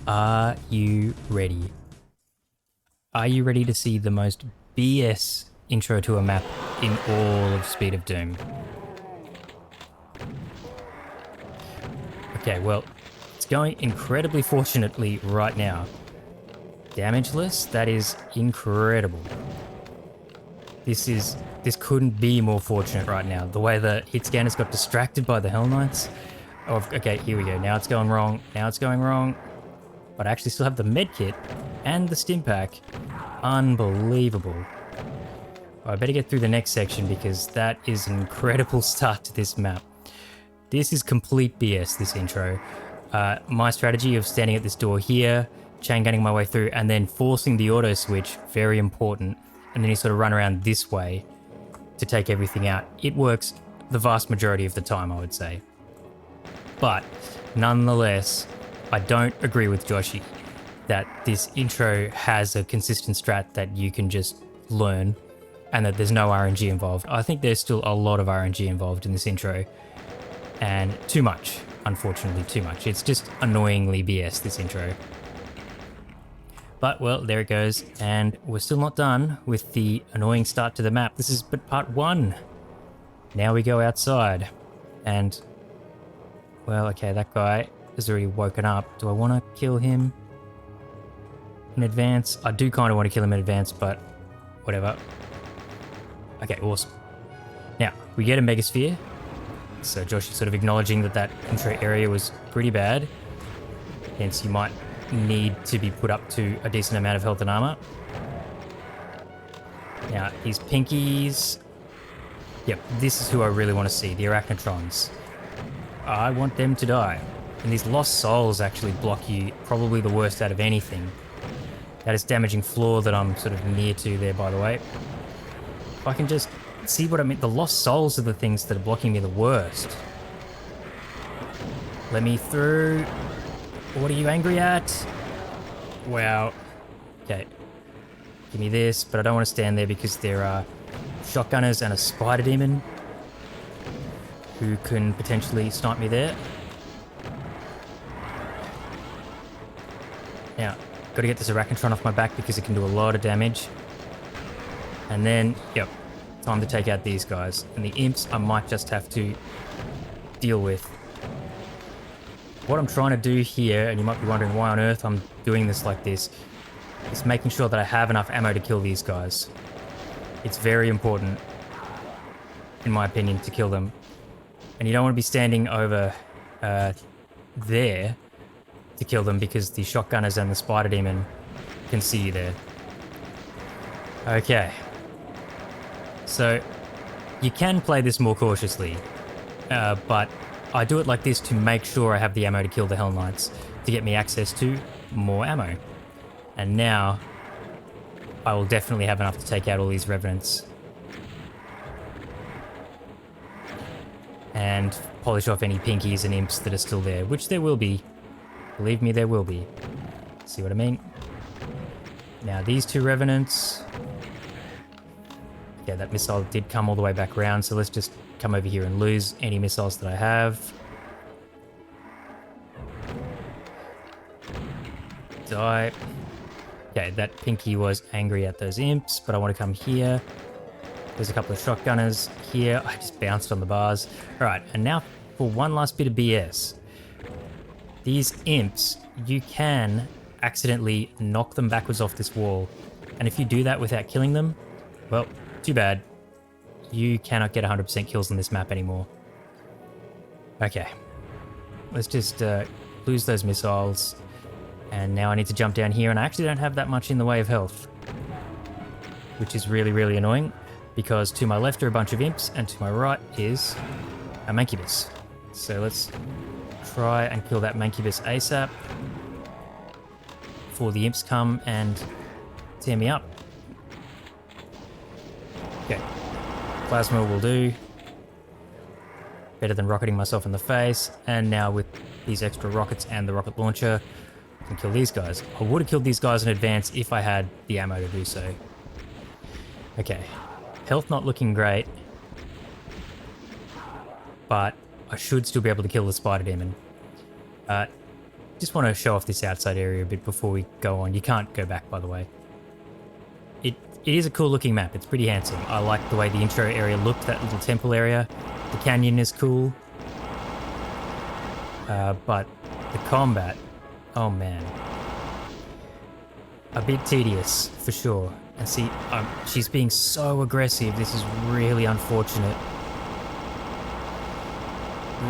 Are you ready? Are you ready to see the most BS intro to a map in all of Speed of Doom? Okay, well, it's going incredibly fortunately right now. Damageless, that is incredible. This couldn't be more fortunate right now. The way the hit scanner's got distracted by the Hell Knights. Oh, okay, here we go. Now it's going wrong. Now it's going wrong. But I actually still have the medkit and the stim pack. Unbelievable. Well, I better get through the next section because that is an incredible start to this map. This is complete BS, this intro. My strategy of standing at this door here, chain gunning my way through, and then forcing the auto switch, very important. And then you sort of run around this way to take everything out. It works the vast majority of the time, I would say. But nonetheless, I don't agree with Joshy that this intro has a consistent strat that you can just learn and that there's no RNG involved. I think there's still a lot of RNG involved in this intro, and too much, unfortunately too much. It's just annoyingly BS, this intro. But, well, there it goes, and we're still not done with the annoying start to the map. This is but part one. Now we go outside, and, well, okay, that guy has already woken up. Do I want to kill him in advance? I do kind of want to kill him in advance, but whatever. Okay, awesome. Now, we get a Megasphere. So Josh is sort of acknowledging that that intro area was pretty bad. Hence, you might need to be put up to a decent amount of health and armor. Now, these pinkies. Yep, this is who I really want to see, the Arachnotrons. I want them to die. And these Lost Souls actually block you probably the worst out of anything. That is damaging floor that I'm sort of near to there, by the way. If I can just see what I mean. The Lost Souls are the things that are blocking me the worst. Let me through. What are you angry at? Wow. Okay. Give me this, but I don't want to stand there because there are shotgunners and a spider demon who can potentially snipe me there. Now, got to get this Arachnotron off my back because it can do a lot of damage. And then, yep, time to take out these guys. And the imps I might just have to deal with. What I'm trying to do here, and you might be wondering why on earth I'm doing this like this, is making sure that I have enough ammo to kill these guys. It's very important, in my opinion, to kill them. And you don't want to be standing over there to kill them because the shotgunners and the spider demon can see you there. Okay. So, you can play this more cautiously, but I do it like this to make sure I have the ammo to kill the Hell Knights, to get me access to more ammo. And now, I will definitely have enough to take out all these Revenants. And polish off any pinkies and imps that are still there, which there will be. Believe me, there will be. See what I mean? Now, these two Revenants. Yeah, that missile did come all the way back around, so let's just come over here and lose any missiles that I have. Die. Okay, that pinky was angry at those imps, but I want to come here. There's a couple of shotgunners here. I just bounced on the bars. Alright, and now for one last bit of BS. These imps, you can accidentally knock them backwards off this wall. And if you do that without killing them, well, too bad. You cannot get 100% kills on this map anymore. Okay. Let's just lose those missiles. And now I need to jump down here, and I actually don't have that much in the way of health. Which is really, really annoying, because to my left are a bunch of imps, and to my right is a Mancubus. So let's try and kill that Mancubus ASAP before the imps come and tear me up. Okay. Plasma will do. Better than rocketing myself in the face. And now with these extra rockets and the rocket launcher, I can kill these guys. I would have killed these guys in advance if I had the ammo to do so. Okay. Health not looking great. But I should still be able to kill the spider demon. Just want to show off this outside area a bit before we go on. You can't go back, by the way. It is a cool looking map. It's pretty handsome. I like the way the intro area looked, that little temple area. The canyon is cool. But the combat, oh man. A bit tedious, for sure. And see, she's being so aggressive. This is really unfortunate.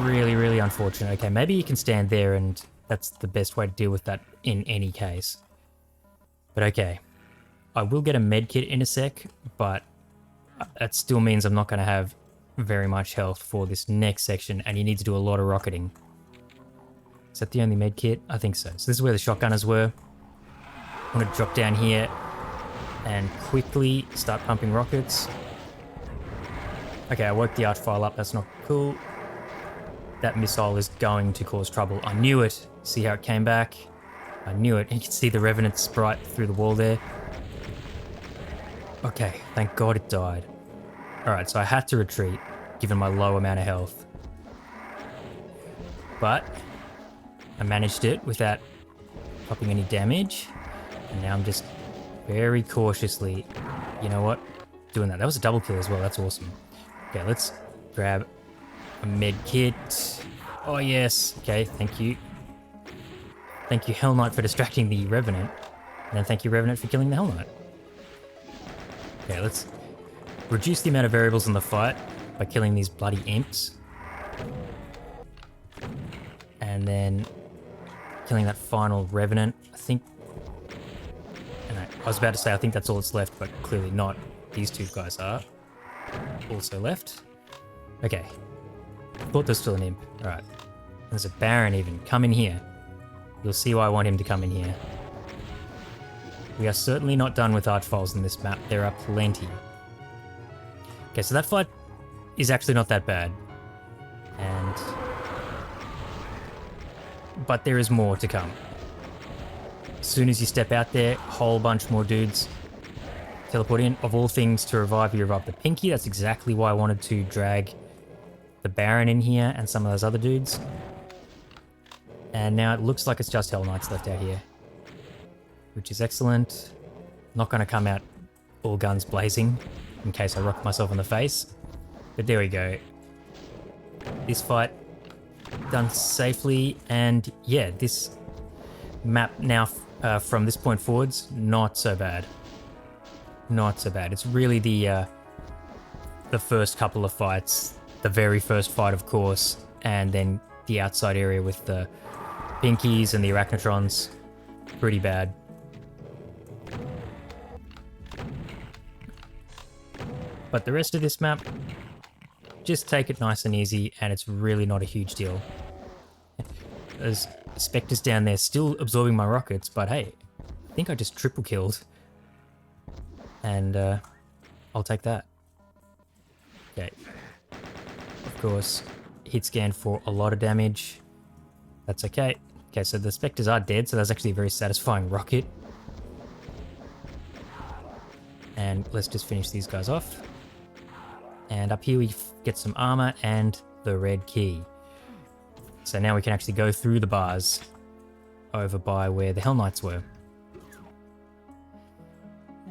Really, really unfortunate. Okay, maybe you can stand there and that's the best way to deal with that in any case. But okay. I will get a medkit in a sec, but that still means I'm not going to have very much health for this next section, and you need to do a lot of rocketing. Is that the only medkit? I think so. So this is where the shotgunners were. I'm going to drop down here and quickly start pumping rockets. Okay, I woke the archvile up. That's not cool. That missile is going to cause trouble. I knew it. See how it came back? I knew it. You can see the Revenant sprite through the wall there. Okay, thank God it died. Alright, so I had to retreat, given my low amount of health. But I managed it without popping any damage. And now I'm just very cautiously, you know what, doing that. That was a double kill as well, that's awesome. Okay, let's grab a med kit. Oh yes, okay, thank you. Thank you Hell Knight for distracting the Revenant. And then thank you Revenant for killing the Hell Knight. Okay, let's reduce the amount of variables in the fight by killing these bloody imps. And then killing that final Revenant, I think. And I was about to say, I think that's all that's left, but clearly not. These two guys are also left. Okay. Thought there's still an imp. Alright. There's a Baron even. Come in here. You'll see why I want him to come in here. We are certainly not done with archviles in this map. There are plenty. Okay, so that fight is actually not that bad. But there is more to come. As soon as you step out there, a whole bunch more dudes teleport in. Of all things to revive, you revive the Pinky. That's exactly why I wanted to drag the Baron in here and some of those other dudes. And now it looks like it's just Hell Knights left out here, which is excellent. Not going to come out all guns blazing in case I rock myself in the face. But there we go. This fight done safely, and yeah, this map now from this point forwards, not so bad. Not so bad. It's really the first couple of fights, the very first fight, of course, and then the outside area with the Pinkies and the Arachnotrons. Pretty bad. But the rest of this map, just take it nice and easy, and it's really not a huge deal. There's Spectres down there still absorbing my rockets, but hey, I think I just triple killed. And I'll take that. Okay. Of course, hit scan for a lot of damage. That's okay. Okay, so the Spectres are dead, so that's actually a very satisfying rocket. And let's just finish these guys off. And up here we get some armor and the red key. So now we can actually go through the bars over by where the Hell Knights were.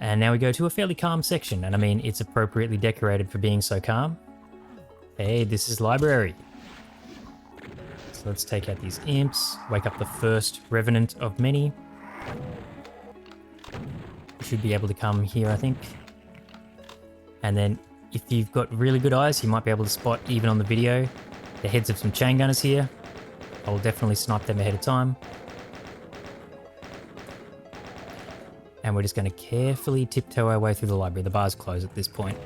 And now we go to a fairly calm section, and I mean, it's appropriately decorated for being so calm. Hey, this is library. So let's take out these imps, wake up the first Revenant of many. You should be able to come here, I think. And then if you've got really good eyes, you might be able to spot, even on the video, the heads of some chain gunners here. I will definitely snipe them ahead of time. And we're just going to carefully tiptoe our way through the library. The bar's closed at this point.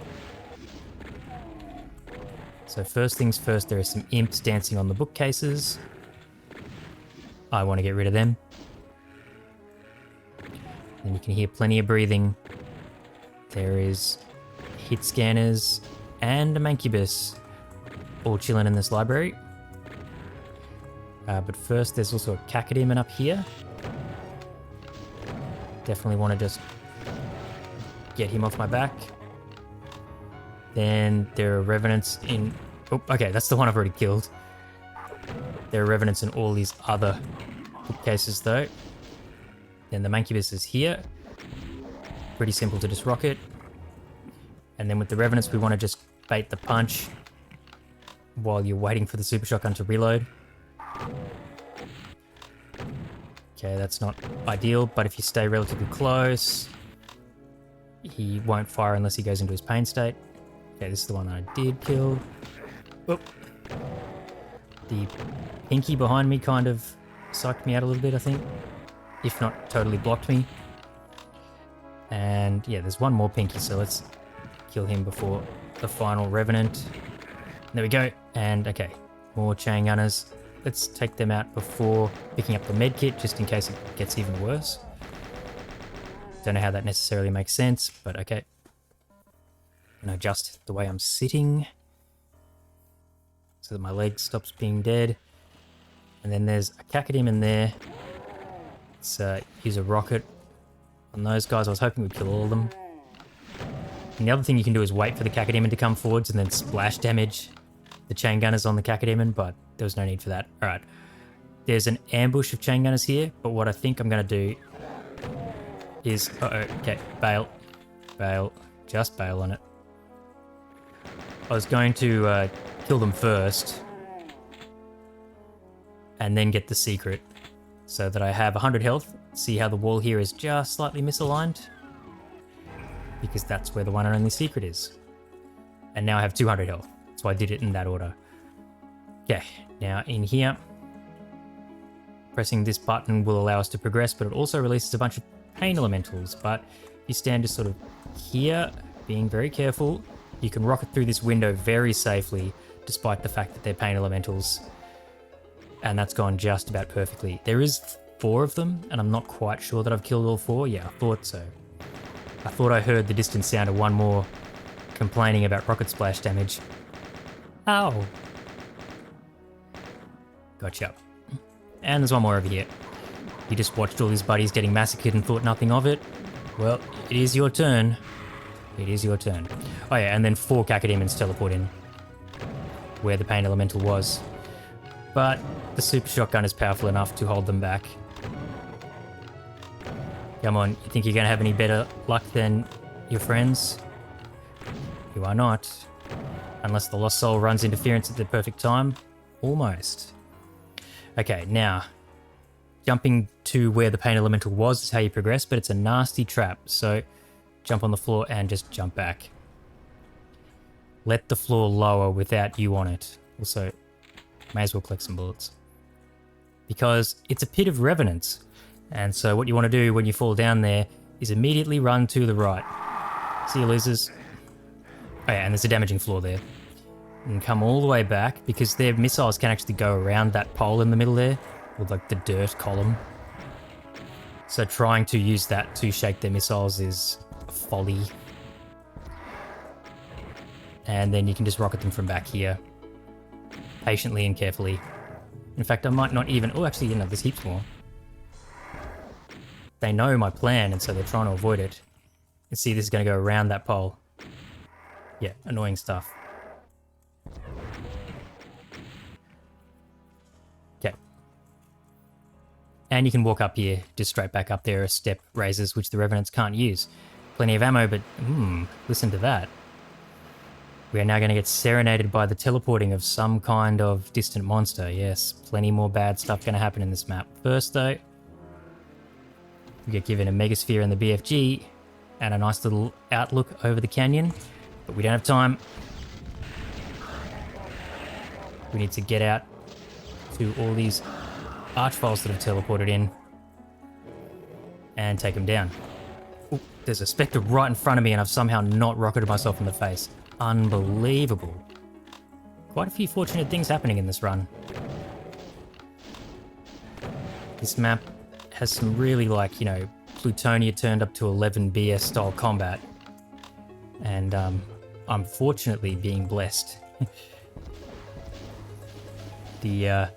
So first things first, there are some imps dancing on the bookcases. I want to get rid of them. And you can hear plenty of breathing. There is hit scanners and a Mancubus all chilling in this library. But first, there's also a Cacodemon up here. Definitely want to just get him off my back. Then there are Revenants in... Oh, okay, that's the one I've already killed. There are Revenants in all these other bookcases though. Then the Mancubus is here. Pretty simple to just rocket. And then with the Revenants, we want to just bait the punch while you're waiting for the Super Shotgun to reload. Okay, that's not ideal, but if you stay relatively close, he won't fire unless he goes into his pain state. Okay, this is the one I did kill. Oop. The pinky behind me kind of sucked me out a little bit, I think. If not totally blocked me. And yeah, there's one more pinky, so let's kill him before the final Revenant. There we go. And okay, more chain gunners. Let's take them out before picking up the med kit, just in case it gets even worse. Don't know how that necessarily makes sense, but okay. And adjust the way I'm sitting so that my leg stops being dead. And then there's a Cacodemon there. Let's use a rocket on those guys. I was hoping we'd kill all of them. And the other thing you can do is wait for the Cacodemon to come forwards and then splash damage the chain gunners on the Cacodemon, but there was no need for that. Alright. There's an ambush of chain gunners here, but what I think I'm going to do is... okay, bail. Bail. Just bail on it. I was going to kill them first and then get the secret so that I have 100 health. See how the wall here is just slightly misaligned? Because that's where the one and only secret is. And now I have 200 health. So I did it in that order. Okay, now in here, pressing this button will allow us to progress, but it also releases a bunch of pain elementals. But if you stand just sort of here, being very careful, you can rocket through this window very safely, despite the fact that they're pain elementals. And that's gone just about perfectly. There is 4 of them, and I'm not quite sure that I've killed all 4. Yeah, I thought so. I thought I heard the distant sound of one more complaining about rocket splash damage. Ow! Gotcha. And there's one more over here. You just watched all his buddies getting massacred and thought nothing of it? Well, it is your turn. It is your turn. Oh yeah, and then 4 Cacodemons teleport in where the pain elemental was. But the super shotgun is powerful enough to hold them back. Come on, you think you're going to have any better luck than your friends? You are not. Unless the Lost Soul runs interference at the perfect time. Almost. Okay, now, jumping to where the pain elemental was is how you progress, but it's a nasty trap, so jump on the floor and just jump back. Let the floor lower without you on it. Also, may as well collect some bullets. Because it's a pit of revenants, and so what you want to do when you fall down there is immediately run to the right. See you, losers. Oh yeah, and there's a damaging floor there. And come all the way back, because their missiles can actually go around that pole in the middle there, with like the dirt column. So trying to use that to shake their missiles is folly. And then you can just rocket them from back here. Patiently and carefully. In fact, I might not even... Oh, actually, you know, there's heaps more. They know my plan, and so they're trying to avoid it. You see, this is going to go around that pole. Yeah, annoying stuff. Okay. And you can walk up here, just straight back up there, step raises, which the Revenants can't use. Plenty of ammo, but listen to that. We are now going to get serenaded by the teleporting of some kind of distant monster. Yes, plenty more bad stuff going to happen in this map. First, though, we get given a Megasphere in the BFG and a nice little outlook over the canyon. But we don't have time. We need to get out to all these archfiles that have teleported in and take them down. Ooh, there's a Spectre right in front of me and I've somehow not rocketed myself in the face. Unbelievable. Quite a few fortunate things happening in this run. This map has some really, like, you know, Plutonia turned up to 11 BS style combat. And I'm fortunately being blessed. The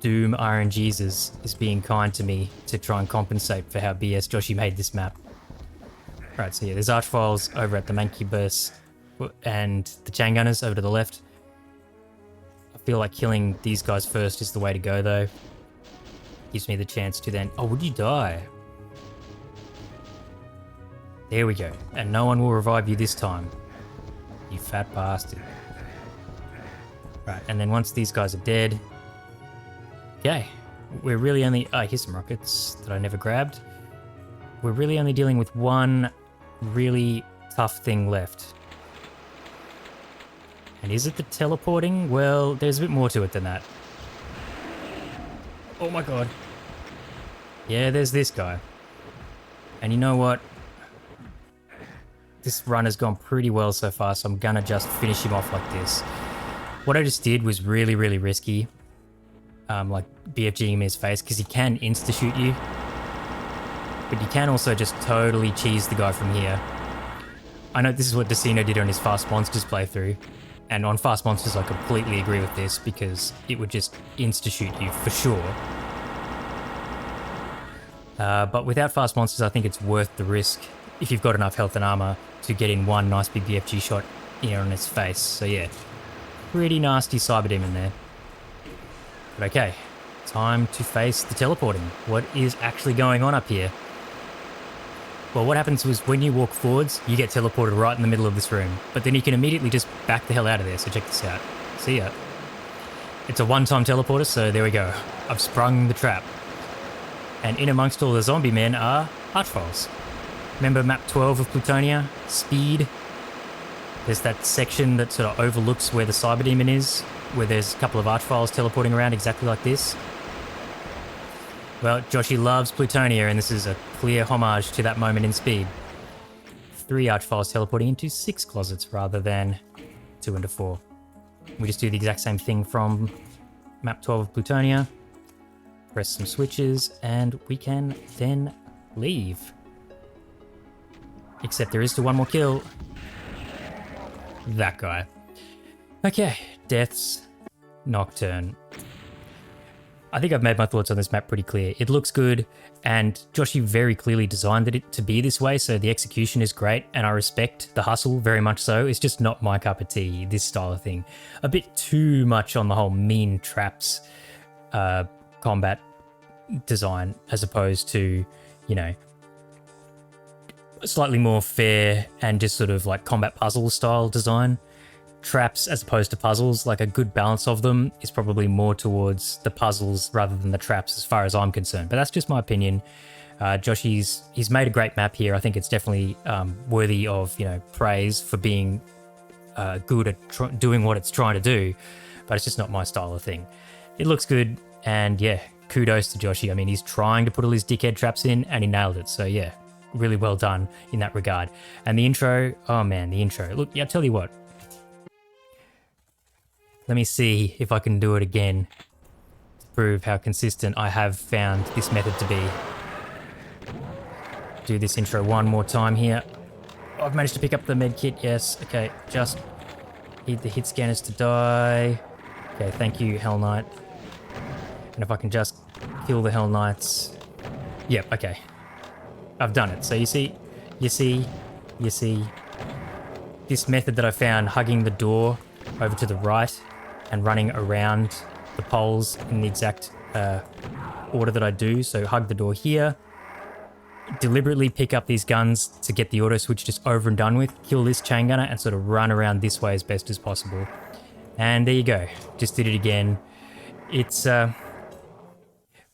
Doom RNGs is being kind to me to try and compensate for how BS Joshy made this map. Right, so yeah, there's archfiles over at the Mancubus and the chain gunners over to the left. I feel like killing these guys first is the way to go, though. gives me the chance to then... Oh, would you die? There we go. And no one will revive you this time. You fat bastard. Right, and then once these guys are dead... Okay. We're really only... Oh, here's some rockets that I never grabbed. We're really only dealing with one really tough thing left. And is it the teleporting? Well, there's a bit more to it than that. Oh my god. Yeah, there's this guy. And you know what? This run has gone pretty well so far, so I'm gonna just finish him off like this. What I just did was really, really risky. Like BFGing him in his face, because he can insta-shoot you. But you can also just totally cheese the guy from here. I know this is what Decino did on his Fast Monsters playthrough. And on Fast Monsters, I completely agree with this because it would just insta-shoot you for sure. But without Fast Monsters, I think it's worth the risk, if you've got enough health and armor, to get in one nice big BFG shot in on his face. So yeah, pretty nasty Cyberdemon there. But okay, time to face the teleporting. What is actually going on up here? Well, what happens was when you walk forwards, you get teleported right in the middle of this room. But then you can immediately just back the hell out of there, so check this out. See ya. It's a one-time teleporter, so there we go. I've sprung the trap. And in amongst all the zombie men are archfiles. Remember map 12 of Plutonia? Speed? There's that section that sort of overlooks where the Cyberdemon is, where there's a couple of archfiles teleporting around exactly like this. Well, Joshy loves Plutonia, and this is a clear homage to that moment in Speed. 3 archfiles teleporting into 6 closets rather than 2 into 4. We just do the exact same thing from map 12 of Plutonia. Press some switches, and we can then leave. Except there is still one more kill. That guy. Okay, deaths. Nocturne. I think I've made my thoughts on this map pretty clear. It looks good, and Joshy very clearly designed it to be this way, so the execution is great, and I respect the hustle very much so. It's just not my cup of tea, this style of thing. A bit too much on the whole mean traps combat design, as opposed to, you know, slightly more fair and just sort of like combat puzzle style design. Traps as opposed to puzzles, like a good balance of them is probably more towards the puzzles rather than the traps as far as I'm concerned. But that's just my opinion. He's made a great map here. I think it's definitely worthy of, you know, praise for being good at doing what it's trying to do, but it's just not my style of thing. It looks good, and yeah, kudos to Joshy. I mean, he's trying to put all his dickhead traps in, and he nailed it. So yeah, really well done in that regard. And the intro, oh man, the intro. Look, yeah, I'll tell you what. Let me see if I can do it again to prove how consistent I have found this method to be. Do this intro one more time here. I've managed to pick up the med kit, yes. Okay, just need the hit scanners to die. Okay, thank you, Hell Knight. And if I can just kill the Hell Knights. Yep, okay. I've done it. So you see, this method that I found, hugging the door over to the right and running around the poles in the exact order that I do. So hug the door here, deliberately pick up these guns to get the auto switch just over and done with, kill this chain gunner, and sort of run around this way as best as possible. And there you go. Just did it again. It's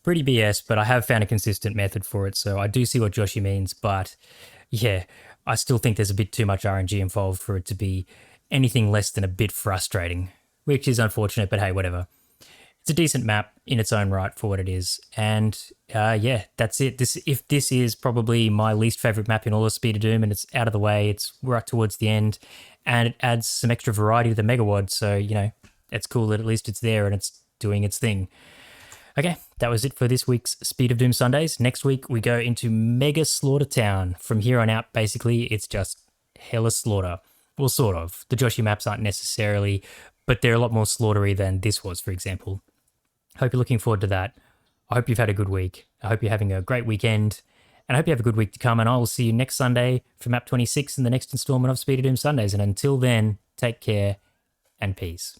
pretty BS, but I have found a consistent method for it, so I do see what Joshy means, but yeah, I still think there's a bit too much RNG involved for it to be anything less than a bit frustrating, which is unfortunate, but hey, whatever. It's a decent map in its own right for what it is, and yeah, that's it. If this is probably my least favorite map in all of Speed of Doom, and it's out of the way, it's right towards the end, and it adds some extra variety to the MAPWAD, so, you know, it's cool that at least it's there and it's doing its thing. Okay, that was it for this week's Speed of Doom Sundays. Next week, we go into Mega Slaughter Town. From here on out, basically, it's just hella slaughter. Well, sort of. The Joshy maps aren't necessarily, but they're a lot more slaughtery than this was, for example. Hope you're looking forward to that. I hope you've had a good week. I hope you're having a great weekend. And I hope you have a good week to come. And I will see you next Sunday for map 26 in the next installment of Speed of Doom Sundays. And until then, take care and peace.